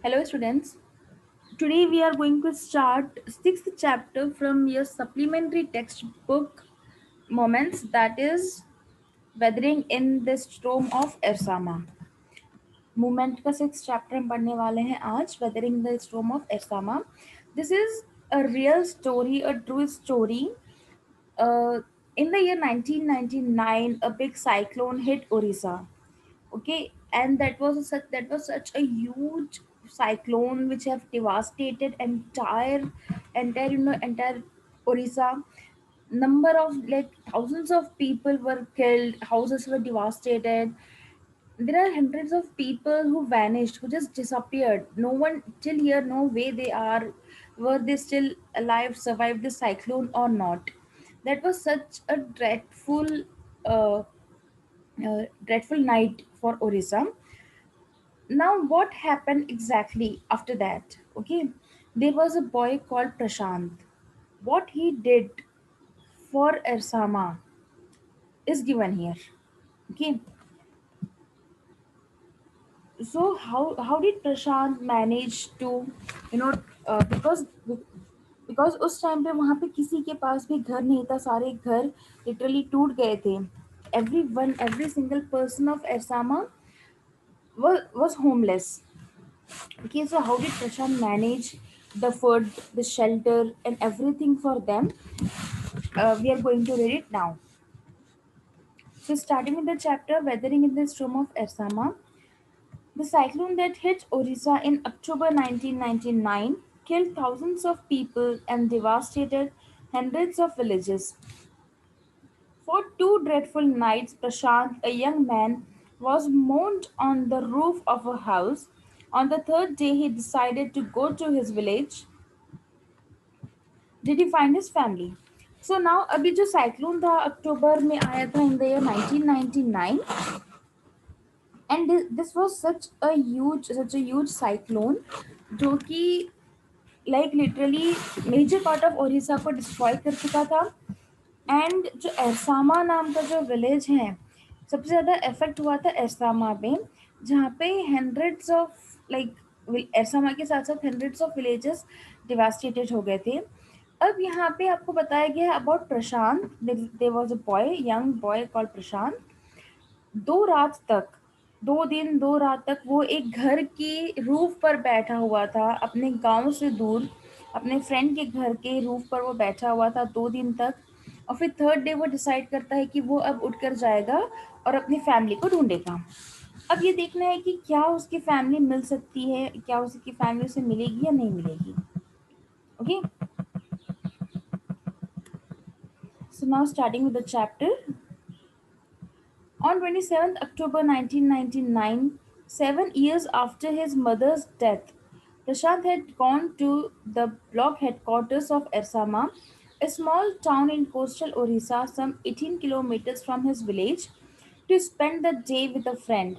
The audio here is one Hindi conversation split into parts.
Hello, students. Today we are going to start sixth chapter from your supplementary textbook moments, that is weathering in the storm of Ersama. Movement का सिक्स चैप्टर हम पढ़ने वाले हैं आज, weathering the storm of Ersama. This is a real story, a true story. Uh, in the year 1999, a big cyclone hit Orissa. Okay, and that was such a huge cyclone which have devastated entire Orissa. Number of like thousands of people were killed, houses were devastated. There are hundreds of people who vanished, who just disappeared. No one till here know where they are, were they still alive, survived the cyclone or not. That was such a uh, dreadful night for Orissa. Now what happened exactly after that? Okay, there was a boy called Prashant. What he did for Ersama is given here. Okay, so how did Prashant manage to, you know, because उस टाइम पे वहाँ पे किसी के पास भी घर नहीं था, सारे घर लिटरली टूट गए थे. Every single person of Ersama was homeless. Okay, so how did Prashant manage the food, the shelter, and everything for them? We are going to read it now. So, starting with the chapter Weathering in the Storm of Ersama, the cyclone that hit Orissa in October 1999 killed thousands of people and devastated hundreds of villages. For two dreadful nights, Prashant, a young man, was mourned on the roof of a house. On the third day, he decided to go to his village. Did he find his family? So now अभी जो साइक्लोन था अक्टूबर में आया था in the year 1999, and this was such a huge cyclone जो कि like literally major part of Odisha को डिस्ट्रॉय कर चुका था. एंड जो एरसामा नाम का जो विलेज है, सबसे ज़्यादा इफेक्ट हुआ था एरसामा में, जहाँ पे हंड्रेड्स ऑफ लाइक एरसामा के साथ साथ हंड्रेड्स ऑफ विलेजेस डिवास्टेटेड हो गए थे. अब यहाँ पे आपको बताया गया है about Prashant. There was a boy, young boy called Prashant. 2 दिन 2 रात तक वो एक घर की रूफ पर बैठा हुआ था, अपने गांव से दूर, अपने फ्रेंड के घर के रूफ पर वो बैठा हुआ था 2 दिन तक. और फिर थर्ड डे वो डिसाइड करता है कि वो अब उठकर जाएगा और अपनी फैमिली को ढूंढेगा. अब ये देखना है कि क्या उसकी फैमिली मिल सकती है, क्या उसकी फैमिली उसे मिलेगी या नहीं मिलेगी. Okay, so now starting with the chapter. On 27th October 1999, 7 years after his mother's death, Prashant had gone to the block headquarters of Ersama, a small town in coastal Orissa, some 18 kilometers from his village, to spend the day with a friend.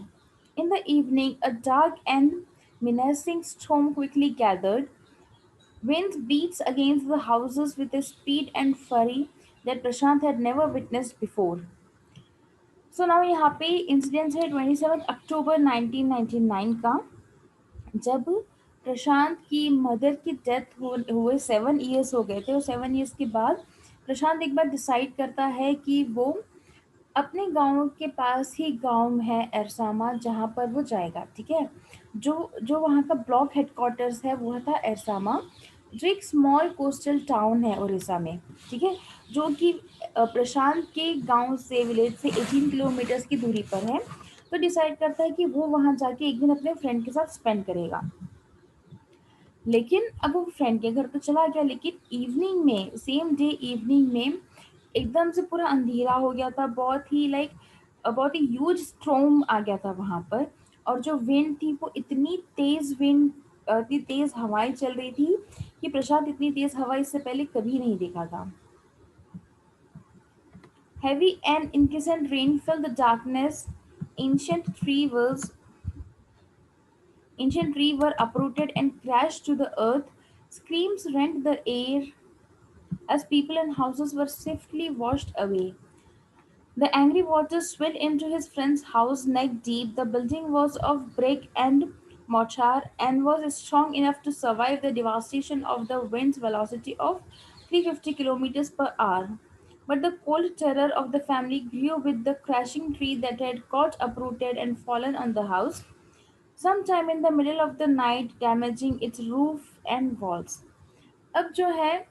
In the evening, a dark and menacing storm quickly gathered. Wind beats against the houses with a speed and fury that Prashant had never witnessed before. So now यहाँ पे इंसिडेंस है 27 अक्टूबर 1999 का, जब प्रशांत की मदर की डेथ हुए 7 इयर्स हो गए थे. और 7 इयर्स के बाद प्रशांत एक बार डिसाइड करता है कि वो अपने गांव के पास ही गांव है एरसामा, जहाँ पर वो जाएगा. ठीक है, जो जो वहाँ का ब्लॉक हेडक्वार्टर्स है वो था एरसामा, जो एक स्मॉल कोस्टल टाउन है उड़ीसा में. ठीक है, जो कि प्रशांत के गांव से, विलेज से 18 किलोमीटर्स की दूरी पर है. तो डिसाइड करता है कि वो वहाँ जाके एक दिन अपने फ्रेंड के साथ स्पेंड करेगा. लेकिन अब वो फ्रेंड के घर तो चला गया, लेकिन इवनिंग में, सेम डे इवनिंग में एकदम से पूरा अंधेरा हो गया था. बहुत ही ह्यूज स्ट्रॉम आ गया था वहां पर. और जो विंड थी वो इतनी तेज हवाएं चल रही थी कि प्रशांत इतनी तेज हवा इससे पहले कभी नहीं देखा था. Heavy and incessant rain filled the darkness. Ancient ancient trees were uprooted and crashed to the earth. Screams rent the air as people and houses were swiftly washed away. The angry water swelled into his friend's house neck deep. The building was of brick and mortar and was strong enough to survive the devastation of the wind's velocity of 350 kilometers per hour. But the cold terror of the family grew with the crashing tree that had got uprooted and fallen on the house, sometime in the middle of the night, damaging its roof and walls. अब जो है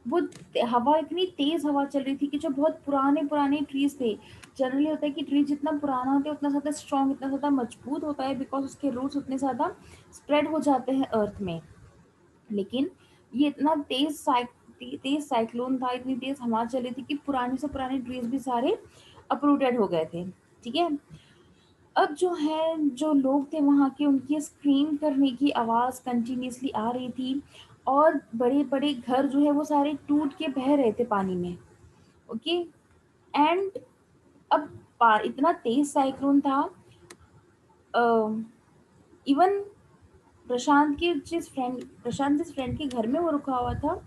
वो हवा इतनी तेज हवा चल रही थी कि जो बहुत पुराने पुराने ट्रीज थे, जनरली होता है कि ट्री जितना पुराना होता है उतना ज़्यादा स्ट्रॉन्ग, इतना ज़्यादा मजबूत होता है, बिकॉज उसके रूट्स उतने ज़्यादा स्प्रेड हो जाते हैं अर्थ में। लेकिन ये इतना तेज साइक्लोन था, इतनी तेज हवा चल रही थी कि पुराने से पुराने ट्रीज भी सारे अप्रूटेड हो गए थे। ठीक है। अब जो है जो लोग थे वहाँ के, उनकी स्क्रीम करने की आवाज़ कंटिन्यूअसली आ रही थी, और बड़े बड़े घर जो है वो सारे टूट के बह रहे थे पानी में। ओके। एंड अब इतना तेज साइक्लोन था, इवन प्रशांत जिस फ्रेंड के घर में वो रुका हुआ था,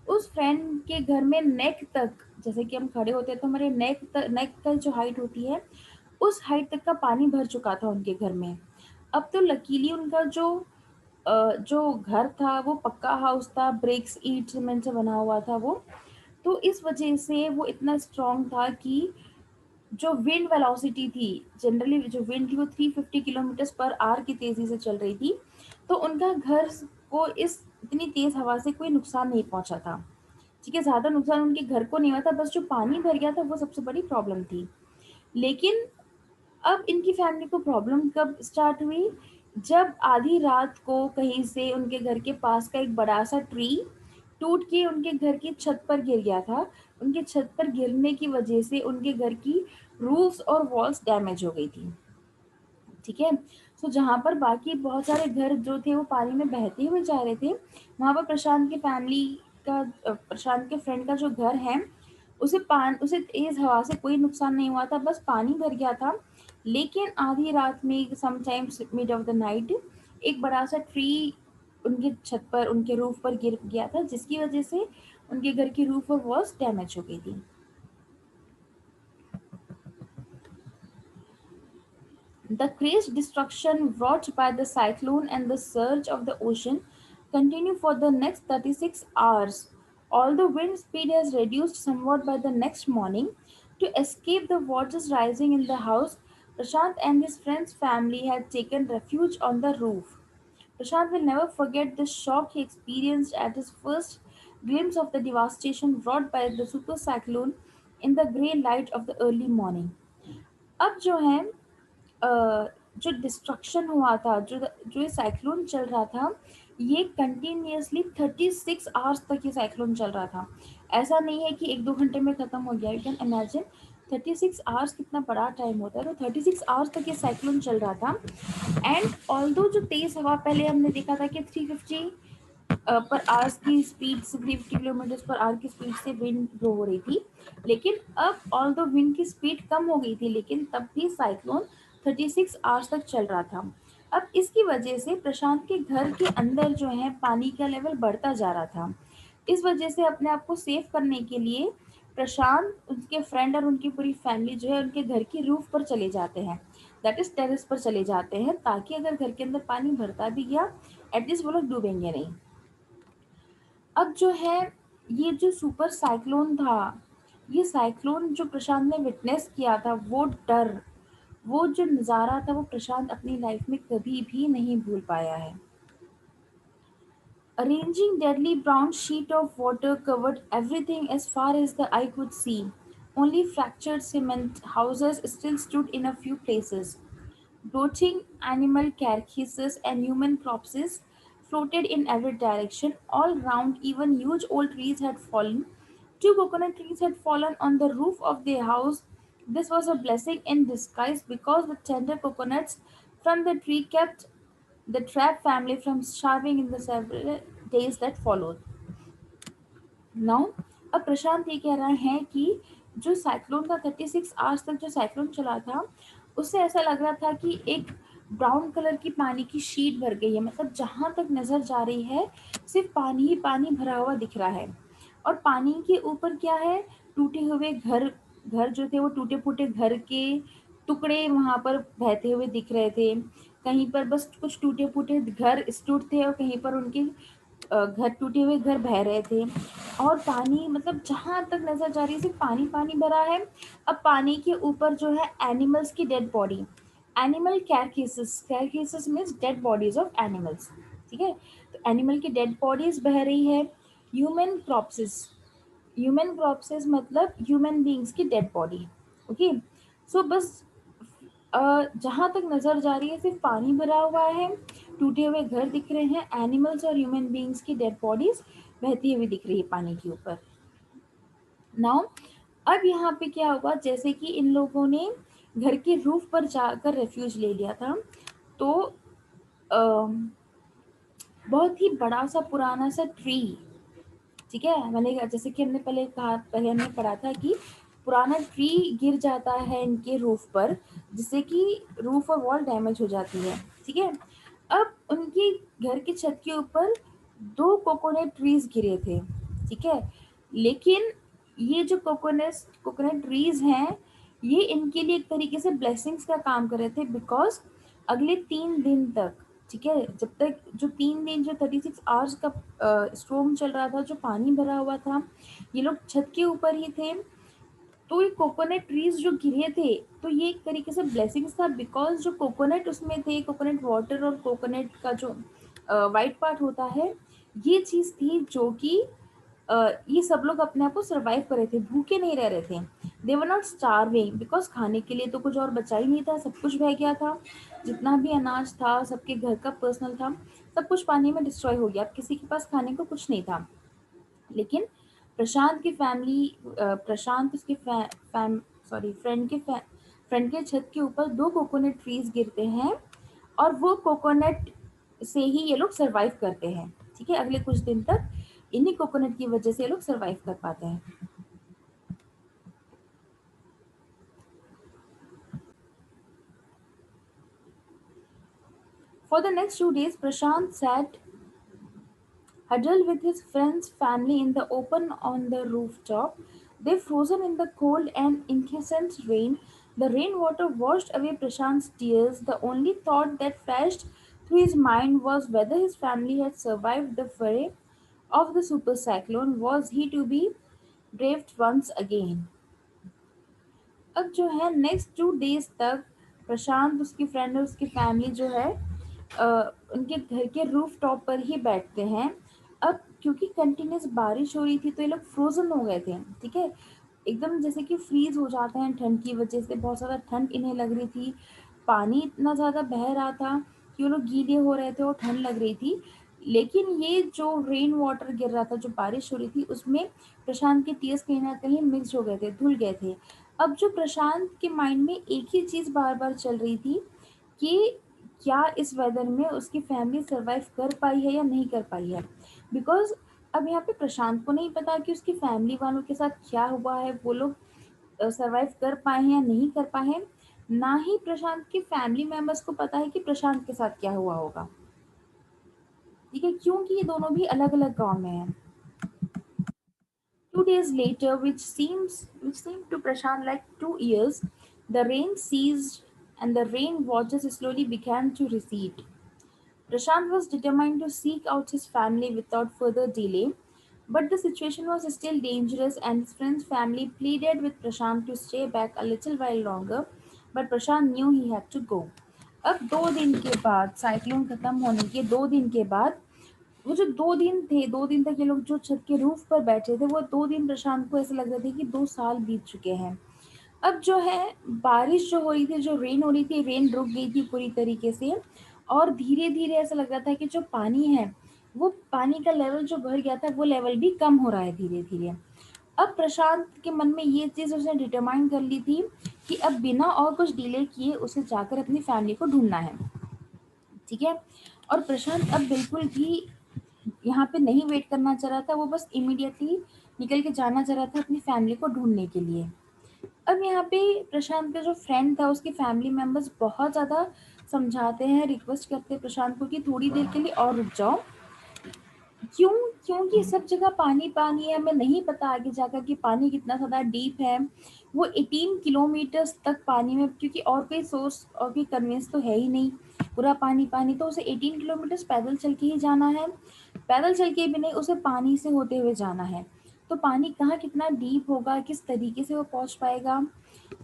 उस फ्रेंड के घर में नेक तक, जैसे कि हम खड़े होते हैं तो हमारे नेक तक जो हाइट होती है, उस हाइट तक का पानी भर चुका था उनके घर में। अब तो लकीली उनका जो घर था वो पक्का हाउस था, ब्रिक्स ईंट सीमेंट से बना हुआ था वो। तो इस वजह से वो इतना स्ट्रांग था कि जो विंड वेलोसिटी थी, जनरली जो विंड थी वो 350 किलोमीटर पर आवर की तेजी से चल रही थी, तो उनका घर को इस इतनी तेज हवा से कोई नुकसान नहीं पहुंचा था। ठीक है, ज्यादा नुकसान उनके घर को नहीं हुआ था, बस जो पानी भर गया था वो सबसे बड़ी प्रॉब्लम थी। लेकिन अब इनकी फैमिली को प्रॉब्लम कब स्टार्ट हुई, जब आधी रात को कहीं से उनके घर के पास का एक बड़ा सा ट्री टूट के उनके घर की छत पर गिर गया था। उनके छत पर गिरने की वजह से उनके घर की रूफ्स और वॉल्स डैमेज हो गई थी। ठीक है। सो जहाँ पर बाकी बहुत सारे घर जो थे वो पानी में बहते हुए जा रहे थे, वहाँ पर प्रशांत के फ्रेंड का जो घर है, उसे तेज हवा से कोई नुकसान नहीं हुआ था, बस पानी भर गया था। लेकिन आधी रात में, sometimes mid of the night, एक बड़ा सा ट्री उनके छत पर, उनके रूफ पर गिर गया था, जिसकी वजह से उनके घर की रूफ और वॉल्स डैमेज हो गई थी। The crazy destruction wrought by the cyclone and the surge of the ocean continue for the next 36 hours. Although wind speed has reduced somewhat by the next morning, to escape the waters rising in the house, Prashant and his friend's family had taken refuge on the roof. Prashant will never forget the shock he experienced at his first glimpse of the devastation wrought by the super cyclone in the grey light of the early morning. अब जो है जो डिस्ट्रक्शन हुआ था, जो ये साइक्लोन चल रहा था, ये कंटिन्यूअसली 36 आवर्स तक ये साइक्लोन चल रहा था। ऐसा नहीं है कि 1-2 घंटे में ख़त्म हो गया। यू कैन इमेजिन 36 आवर्स कितना बड़ा टाइम होता है। तो 36 आवर्स तक ये साइक्लोन चल रहा था। एंड ऑल्दो जो तेज़ हवा पहले हमने देखा था कि 350 पर आवर्स की स्पीड से, 350 किलोमीटर पर आवर की स्पीड से विंड ब्लो हो रही थी। लेकिन अब ऑल्दो विंड की स्पीड कम हो गई थी, लेकिन तब भी साइक्लोन 36 आवर्स तक चल रहा था। अब इसकी वजह से प्रशांत के घर के अंदर जो है पानी का लेवल बढ़ता जा रहा था। इस वजह से अपने आप को सेव करने के लिए प्रशांत, उनके फ्रेंड और उनकी पूरी फैमिली जो है उनके घर की रूफ पर चले जाते हैं, दैट इज टेरेस पर चले जाते हैं, ताकि अगर घर के अंदर पानी भरता भी गया, एटलीस्ट वो लोग डूबेंगे नहीं। अब जो है ये जो सुपर साइक्लोन था, ये साइक्लोन जो प्रशांत ने विटनेस किया था, वो डर, वो जो नज़ारा था, वो प्रशांत अपनी लाइफ में कभी भी नहीं भूल पाया है। A raging deadly brown sheet of water covered everything as far as the eye could see. Only fractured cement houses still stood in a few places. Bloating animal carcasses and human corpses floated in every direction. All round, even huge old trees had fallen. Two coconut trees had fallen on the roof of their house. This was a blessing in disguise because the tender coconuts from the tree kept the Trapp family from starving in the several days that followed. Now अब प्रशांत ये कह रहे हैं कि जो साइक्लोन का 36 आवर्स तक जो साइक्लोन चला था, उससे ऐसा लग रहा था कि एक ब्राउन कलर की पानी की शीट भर गई है, मतलब जहाँ तक नज़र जा रही है सिर्फ पानी ही पानी भरा हुआ दिख रहा है। और पानी के ऊपर क्या है, टूटे हुए घर, घर जो थे वो टूटे फूटे घर के टुकड़े वहाँ पर बहते हुए दिख रहे थे। कहीं पर बस कुछ टूटे फूटे घर स्टूड थे और कहीं पर उनके घर टूटे हुए घर बह रहे थे। और पानी मतलब जहां तक नजर जा रही है सिर्फ पानी पानी भरा है। अब पानी के ऊपर जो है एनिमल्स की dead body, animal carcasses means dead bodies of animals. ठीक है, तो एनिमल की डेड बॉडीज बह रही है। ह्यूमन क्रॉप्सेस, ह्यूमन क्रॉप्सेस मतलब ह्यूमन बींग्स की डेड बॉडी। ओके, सो बस जहाँ तक नज़र जा रही है सिर्फ पानी भरा हुआ है, टूटे हुए घर दिख रहे हैं, एनिमल्स और ह्यूमन बींग्स की डेड बॉडीज बहती हुई दिख रही है पानी के ऊपर। नाउ अब यहाँ पे क्या हुआ, जैसे कि इन लोगों ने घर के रूफ पर जाकर रेफ्यूज ले लिया था, तो बहुत ही बड़ा सा पुराना सा ट्री, ठीक है, मैंने जैसे कि हमने पहले कहा, पहले हमने पढ़ा था कि पुराना ट्री गिर जाता है इनके रूफ पर, जिससे कि रूफ और वॉल डैमेज हो जाती है। ठीक है, अब उनके घर की छत के ऊपर दो कोकोनट ट्रीज गिरे थे। ठीक है, लेकिन ये जो कोकोनट कोकोनट ट्रीज हैं, ये इनके लिए एक तरीके से ब्लेसिंग्स का काम कर रहे थे, बिकॉज अगले 3 दिन तक, ठीक है, जब तक जो 3 दिन जो 36 आवर्स का स्टॉर्म चल रहा था, जो पानी भरा हुआ था, ये लोग छत के ऊपर ही थे। तो ये कोकोनट ट्रीज जो गिरे थे, तो ये एक तरीके से ब्लेसिंग्स था, बिकॉज जो कोकोनट उसमें थे, कोकोनट वाटर और कोकोनट का जो वाइट पार्ट होता है, ये चीज़ थी जो कि ये सब लोग अपने आप को सर्वाइव कर रहे थे, भूखे नहीं रह रहे थे। दे वर नॉट स्टारविंग, बिकॉज खाने के लिए तो कुछ और बचा ही नहीं था, सब कुछ बह गया था, जितना भी अनाज था सबके घर का पर्सनल था, सब कुछ पानी में डिस्ट्रॉय हो गया, अब किसी के पास खाने को कुछ नहीं था। लेकिन प्रशांत की फैमिली, प्रशांत उसके सॉरी फ्रेंड के छत के ऊपर दो कोकोनट ट्रीज गिरते हैं, और वो कोकोनट से ही ये लोग सरवाइव करते हैं। ठीक है, अगले कुछ दिन तक इन्हीं कोकोनट की वजह से ये लोग सरवाइव कर पाते हैं। For the next 2 days Prashant sat huddled with his friend's family in the open on the rooftop. They frozen in the cold and incessant rain. The rainwater washed away Prashant's tears. The only thought that flashed through his mind was whether his family had survived the fury of the super cyclone. Was he to be braved once again? अब जो है नेक्स्ट 2 days तक प्रशांत, उसकी फ्रेंड और उसकी फैमिली जो है उनके घर के रूफ टॉप पर ही बैठते हैं। अब क्योंकि कंटिन्यूस बारिश हो रही थी, तो ये लोग फ्रोजन हो गए थे। ठीक है, एकदम जैसे कि फ्रीज हो जाते हैं ठंड की वजह से, बहुत ज़्यादा ठंड इन्हें लग रही थी, पानी इतना ज़्यादा बह रहा था कि वो लोग गीले हो रहे थे और ठंड लग रही थी। लेकिन ये जो रेन वाटर गिर रहा था, जो बारिश हो रही थी, उसमें प्रशांत के टीयर्स कहीं ना कहीं मिक्स हो गए थे, धुल गए थे। अब जो प्रशांत के माइंड में एक ही चीज़ बार बार चल रही थी कि क्या इस वेदर में उसकी फैमिली सरवाइव कर पाई है या नहीं कर पाई है। बिकॉज अब यहाँ पे प्रशांत को नहीं पता कि उसकी फैमिली वालों के साथ क्या हुआ है, वो लोग सरवाइव कर पाए हैं या नहीं कर पाए हैं। ना ही प्रशांत के फैमिली मेंबर्स को पता है कि प्रशांत के साथ क्या हुआ होगा। ठीक है, क्योंकि ये दोनों भी अलग अलग गांव में हैं। 2 days later, which seemed to Prashant like 2 years, the rain ceased and the rain waters slowly began to recede. Prashant was determined to seek out his family without further delay, but the situation was still dangerous and his friend's family pleaded with Prashant to stay back a little while longer, but Prashant knew he had to go. अब 2 दिन के बाद, साइक्लोन खत्म होने के 2 दिन के बाद, वो जो 2 दिन थे, 2 दिन तक ये लोग जो छत के रूफ पर बैठे थे, वो 2 दिन प्रशांत को ऐसे लग रहे थे कि 2 साल बीत चुके हैं। अब जो है बारिश जो हो रही थी, जो रेन हो रही थी, रेन रुक गई थी पूरी तरीके से, और धीरे धीरे ऐसा लग रहा था कि जो पानी है, वो पानी का लेवल जो भर गया था, वो लेवल भी कम हो रहा है धीरे धीरे। अब प्रशांत के मन में ये चीज़ उसने डिटरमाइन कर ली थी कि अब बिना और कुछ डिले किए उसे जाकर अपनी फैमिली को ढूंढना है। ठीक है, और प्रशांत अब बिल्कुल भी यहाँ पे नहीं वेट करना चाह रहा था, वो बस इमीडिएटली निकल के जाना चाह रहा था अपनी फैमिली को ढूंढने के लिए। अब यहाँ पे प्रशांत का जो फ्रेंड था, उसके फैमिली मेंबर्स बहुत ज़्यादा समझाते हैं, रिक्वेस्ट करते हैं प्रशांत को कि थोड़ी देर के लिए और रुक जाओ। क्यों? क्योंकि सब जगह पानी पानी है, हमें नहीं पता आगे जाकर कि पानी कितना ज़्यादा डीप है। वो 18 किलोमीटर्स तक पानी में, क्योंकि और कोई सोर्स और कोई कन्वेंस तो है ही नहीं, पूरा पानी पानी। तो उसे 18 किलोमीटर पैदल चल के ही जाना है, पैदल चल के भी नहीं, उसे पानी से होते हुए जाना है। तो पानी कहाँ कितना डीप होगा, किस तरीके से वो पहुंच पाएगा,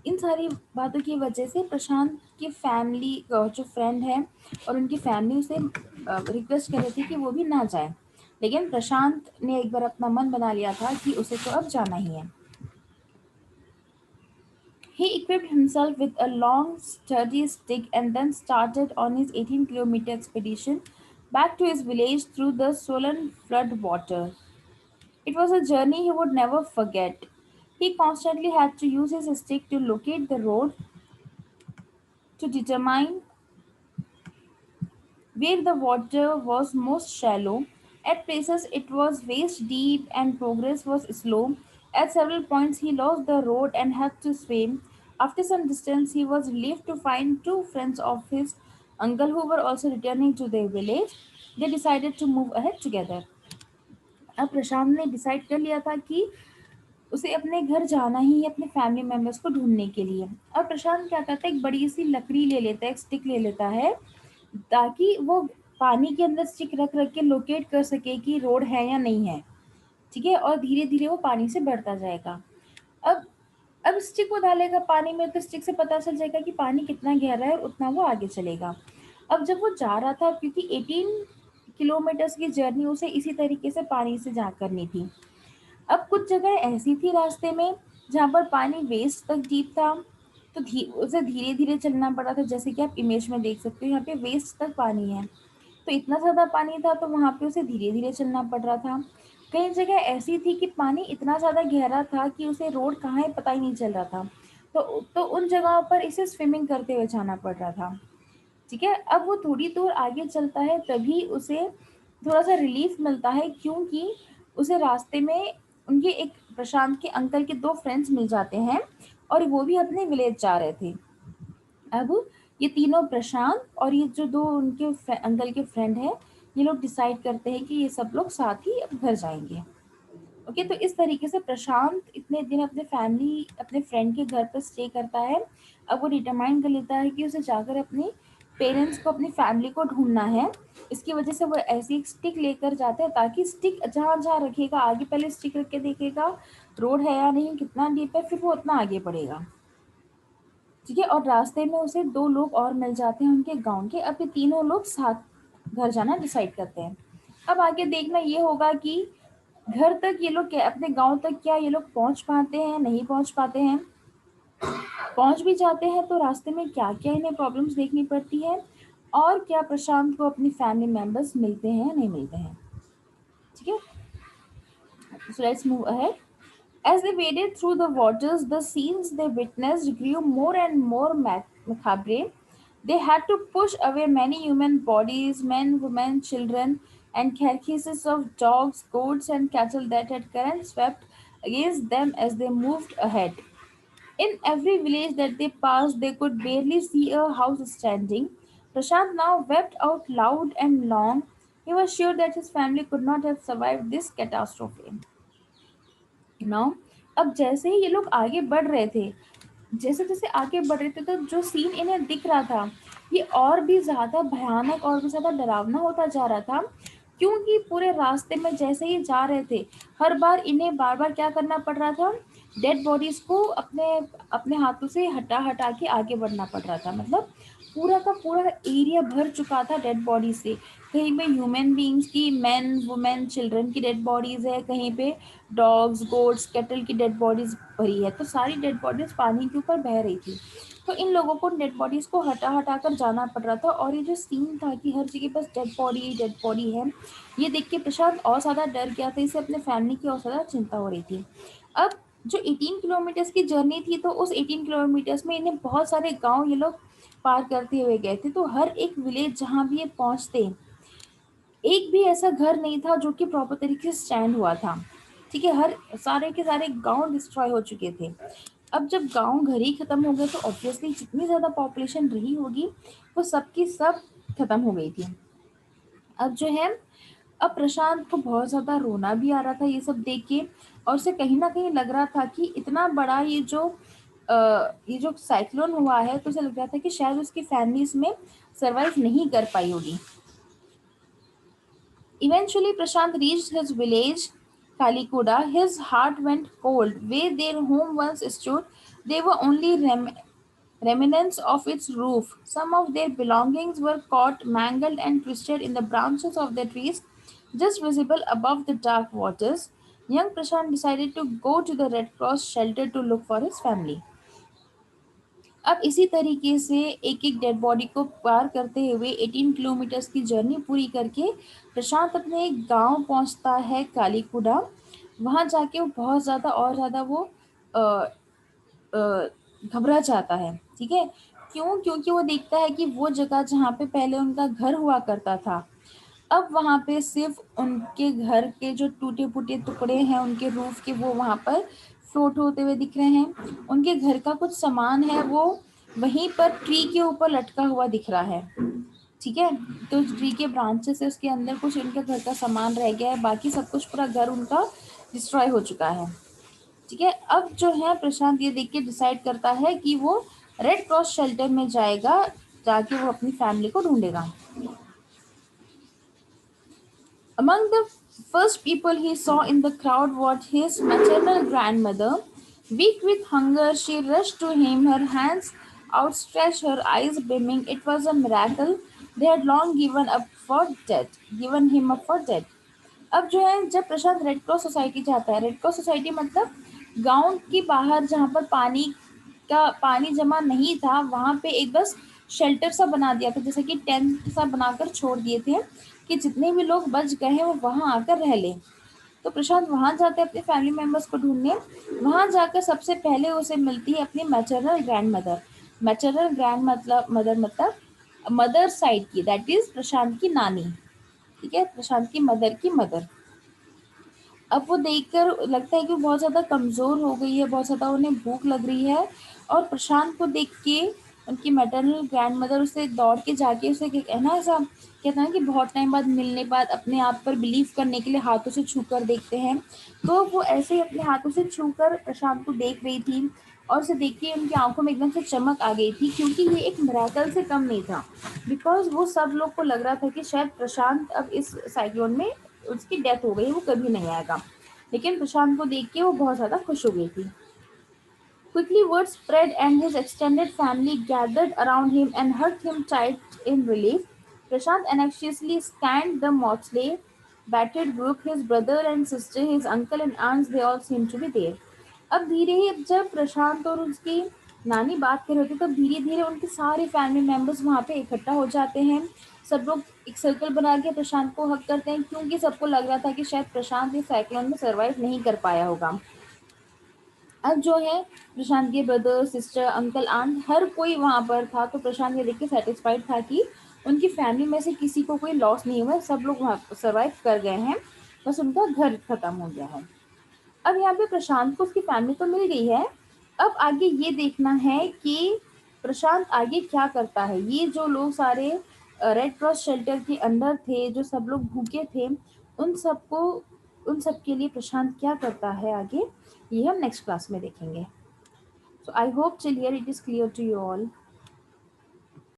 इन सारी बातों की वजह से प्रशांत की फैमिली जो फ्रेंड है और उनकी फैमिली उसे रिक्वेस्ट कर रही थी कि वो भी ना जाए। लेकिन प्रशांत ने एक बार अपना मन बना लिया था कि उसे तो अब जाना ही है। He equipped himself with a long, sturdy stick and then started on his 18-kilometer expedition back to his village through the swollen flood water. It was a journey he would never forget. He constantly had to use his stick to locate the road, to determine where the water was most shallow. At places, it was waist deep and progress was slow. At several points, he lost the road and had to swim. After some distance, he was relieved to find two friends of his uncle who were also returning to their village. They decided to move ahead together. अब प्रशांत ने डिसाइड कर लिया था कि उसे अपने घर जाना ही है अपने फैमिली मेंबर्स को ढूंढने के लिए। अब प्रशांत क्या करता है, एक बड़ी सी लकड़ी ले लेता है, एक स्टिक ले लेता है, ताकि वो पानी के अंदर स्टिक रख रख के लोकेट कर सके कि रोड है या नहीं है। ठीक है, और धीरे धीरे वो पानी से बढ़ता जाएगा। अब अब स्टिक वो डालेगा पानी में तो स्टिक से पता चल जाएगा कि पानी कितना गहरा है और उतना वो आगे चलेगा। अब जब वो जा रहा था, क्योंकि 18 किलोमीटर्स की जर्नी उसे इसी तरीके से पानी से जा करनी थी। अब कुछ जगह ऐसी थी रास्ते में जहाँ पर पानी वेस्ट तक डीप था, तो उसे धीरे धीरे चलना पड़ा था। जैसे कि आप इमेज में देख सकते हो, यहाँ पे वेस्ट तक पानी है, तो इतना ज़्यादा पानी था तो वहाँ पे उसे धीरे धीरे चलना पड़ रहा था। कई जगह ऐसी थी कि पानी इतना ज़्यादा गहरा था कि उसे रोड कहाँ है पता ही नहीं चल रहा था। तो उन जगहों पर इसे स्विमिंग करते हुए जाना पड़ रहा था। ठीक है, अब वो थोड़ी दूर आगे चलता है, तभी उसे थोड़ा सा रिलीफ मिलता है, क्योंकि उसे रास्ते में उनके एक प्रशांत के अंकल के दो फ्रेंड्स मिल जाते हैं और वो भी अपने विलेज जा रहे थे। अब ये तीनों प्रशांत और ये जो दो उनके अंकल के फ्रेंड हैं, ये लोग डिसाइड करते हैं कि ये सब लोग साथ ही अब घर जाएंगे। ओके, तो इस तरीके से प्रशांत इतने दिन अपने फैमिली अपने फ्रेंड के घर पर स्टे करता है। अब वो डिटरमाइन कर लेता है कि उसे जाकर अपने पेरेंट्स को, अपनी फैमिली को ढूंढना है। इसकी वजह से वो ऐसी एक स्टिक लेकर जाता है, ताकि स्टिक जहाँ जहाँ रखेगा, आगे पहले स्टिक रख के देखेगा रोड है या नहीं, कितना डीप है, फिर वो उतना आगे बढ़ेगा। ठीक है, और रास्ते में उसे दो लोग और मिल जाते हैं उनके गांव के। अब ये तीनों लोग साथ घर जाना डिसाइड करते हैं। अब आगे देखना ये होगा कि घर तक ये लोग क्या, अपने गांव तक क्या ये लोग पहुंच पाते हैं, नहीं पहुंच पाते हैं। पहुंच भी जाते हैं तो रास्ते में क्या क्या इन्हें प्रॉब्लम्स देखनी पड़ती है, और क्या प्रशांत को अपनी फैमिली मेंबर्स मिलते हैं या नहीं मिलते हैं। ठीक है, so let's move ahead. As they waded through the waters, the scenes they witnessed grew more and more macabre. They had to push away many human bodies, men, women, children, and carcasses of dogs, goats, and cattle that had current swept against them as they moved ahead. In every village that they passed, they could barely see a house standing. Prashant now wept out loud and long. He was sure that his family could not have survived this catastrophe. Now अब जैसे ही ये लोग आगे बढ़ रहे थे, जैसे जैसे आगे बढ़ रहे थे, तो जो सीन इन्हें दिख रहा था ये और भी ज़्यादा भयानक और भी ज़्यादा डरावना होता जा रहा था। क्योंकि पूरे रास्ते में जैसे ही जा रहे थे, हर बार इन्हें बार बार क्या करना पड़ रहा था, डेड बॉडीज को अपने अपने हाथों से हटा हटा के आगे बढ़ना पड़ रहा था। मतलब पूरा का पूरा एरिया भर चुका था डेड बॉडी से। कहीं पे ह्यूमन बींग्स की, मैन, वुमेन, चिल्ड्रन की डेड बॉडीज है, कहीं पे डॉग्स, गोट्स, कैटल की डेड बॉडीज भरी है। तो सारी डेड बॉडीज पानी के ऊपर बह रही थी। तो इन लोगों को डेड बॉडीज को हटा हटा कर जाना पड़ रहा था। और ये जो सीन था कि हर जगह बस डेड बॉडी है, ये देख के प्रशांत और ज़्यादा डर गया था। इसे अपने फैमिली की और ज़्यादा चिंता हो रही थी। अब जो 18 किलोमीटर्स की जर्नी थी, तो उस 18 किलोमीटर्स में इन्हें बहुत सारे गांव ये लोग पार करते हुए गए थे। तो हर एक विलेज जहाँ भी ये पहुँचते, एक भी ऐसा घर नहीं था जो कि प्रॉपर तरीके से स्टैंड हुआ था। ठीक है, हर सारे के सारे गांव डिस्ट्रॉय हो चुके थे। अब जब गांव घर ही खत्म हो गए, तो ऑब्वियसली जितनी ज़्यादा पॉपुलेशन रही होगी वो सबकी सब खत्म हो गई थी। अब जो है, अब प्रशांत को बहुत ज़्यादा रोना भी आ रहा था ये सब देख के, और उसे कहीं ना कहीं लग रहा था कि इतना बड़ा ये जो साइक्लोन हुआ है, तो उसे लग रहा था कि शायद उसकी फैमिली इसमें सरवाइव नहीं कर पाई होगी। Eventually, Prashant reached his village, Kalikuda. His heart went cold. Where their home once stood, they were only remnants of its roof. Some of their belongings were caught, mangled, and twisted in the branches of the trees, just visible above the dark waters. Young Prashant decided to go to the Red Cross shelter to look for his family. अब इसी तरीके से एक एक डेड बॉडी को पार करते हुए 18 किलोमीटर्स की जर्नी पूरी करके प्रशांत अपने एक गांव पहुंचता है कालीकुडा। वहां जाके वो बहुत ज़्यादा और ज़्यादा वो अ, अ, घबरा जाता है। ठीक है, क्यों? क्योंकि वो देखता है कि वो जगह जहाँ पे पहले उनका घर हुआ करता था, अब वहाँ पे सिर्फ उनके घर के जो टूटे फूटे टुकड़े हैं उनके रूफ के, वो वहाँ पर फ्लोट होते हुए दिख रहे हैं। उनके घर का कुछ सामान है वो वहीं पर ट्री के ऊपर लटका हुआ दिख रहा है। ठीक है, तो ट्री के ब्रांचेस है, उसके अंदर कुछ उनके घर का सामान रह गया है, बाकी सब कुछ पूरा घर उनका डिस्ट्रॉय हो चुका है। ठीक है, अब जो है प्रशांत ये देख के डिसाइड करता है कि वो रेड क्रॉस शेल्टर में जाएगा, जाके वो अपनी फैमिली को ढूंढेगा। Among the first people he saw in the crowd was his maternal grandmother. Weak with hunger, she rushed to him, her hands outstretched, her eyes beaming. It was a miracle. They had long given up for dead, given him up for dead. अब जो है जब प्रशांत रेड क्रॉस सोसाइटी जाता है, रेड क्रॉस सोसाइटी मतलब गांव के बाहर जहाँ पर पानी जमा नहीं था, वहां पे एक बस शेल्टर सा बना दिया था, जैसे कि टेंट सा बनाकर छोड़ दिए थे कि जितने भी लोग बच गए हैं वो वहां आकर रह लें। तो प्रशांत वहां जाते हैं अपने फैमिली मेंबर्स को ढूंढने। वहां जाकर सबसे पहले उसे मिलती है अपनी maternal grand mother. Maternal grand मतलब मदर, मतलब मदर साइड की, दैट इज प्रशांत की नानी। ठीक है, प्रशांत की मदर की मदर। अब वो देखकर लगता है कि वो बहुत ज़्यादा कमज़ोर हो गई है, बहुत ज़्यादा उन्हें भूख लग रही है। और प्रशांत को देख के उनकी मैटरनल ग्रैंडमदर उसे दौड़ के जाके उसे है ना, ऐसा कहते हैं कि बहुत टाइम बाद मिलने बाद अपने आप पर बिलीव करने के लिए हाथों से छू कर देखते हैं, तो वो ऐसे ही अपने हाथों से छू कर प्रशांत को देख रही थी। और उसे देख के उनकी आंखों में एकदम से चमक आ गई थी, क्योंकि ये एक मिरेकल से कम नहीं था। बिकॉज वो सब लोग को लग रहा था कि शायद प्रशांत अब इस साइक्लोन में उसकी डेथ हो गई, वो कभी नहीं आएगा। लेकिन प्रशांत को देख के वो बहुत ज़्यादा खुश हो गई थी। Quickly word spread and his extended family gathered around him and hugged him tight in relief. Prashant anxiously scanned the motley, battered group, his brother and sister, his uncle and aunts, they all seemed to be there. अब धीरे ही जब प्रशांत और उसकी नानी बात कर रहे थे, तब धीरे धीरे उनके सारे फैमिली मेंबर्स वहाँ पे इकट्ठा हो जाते हैं। सब लोग एक सर्कल बना के प्रशांत को हक करते हैं, क्योंकि सबको लग रहा था कि शायद प्रशांत इस साइक्लोन में सरवाइव नहीं कर पाया होगा। अब जो है प्रशांत के ब्रदर, सिस्टर, अंकल, आंट, हर कोई वहाँ पर था। तो प्रशांत ये देख के सेटिस्फाइड था कि उनकी फैमिली में से किसी को कोई लॉस नहीं हुआ, सब लोग वहाँ सर्वाइव कर गए हैं, बस उनका घर खत्म हो गया है। अब यहाँ पे प्रशांत को उसकी फैमिली तो मिल गई है। अब आगे ये देखना है कि प्रशांत आगे क्या करता है। ये जो लोग सारे रेड क्रॉस शेल्टर के अंदर थे, जो सब लोग भूखे थे, उन सबको उन सब के लिए प्रशांत क्या करता है आगे, ये हम नेक्स्ट क्लास में देखेंगे। So I hope till here it is clear to you all.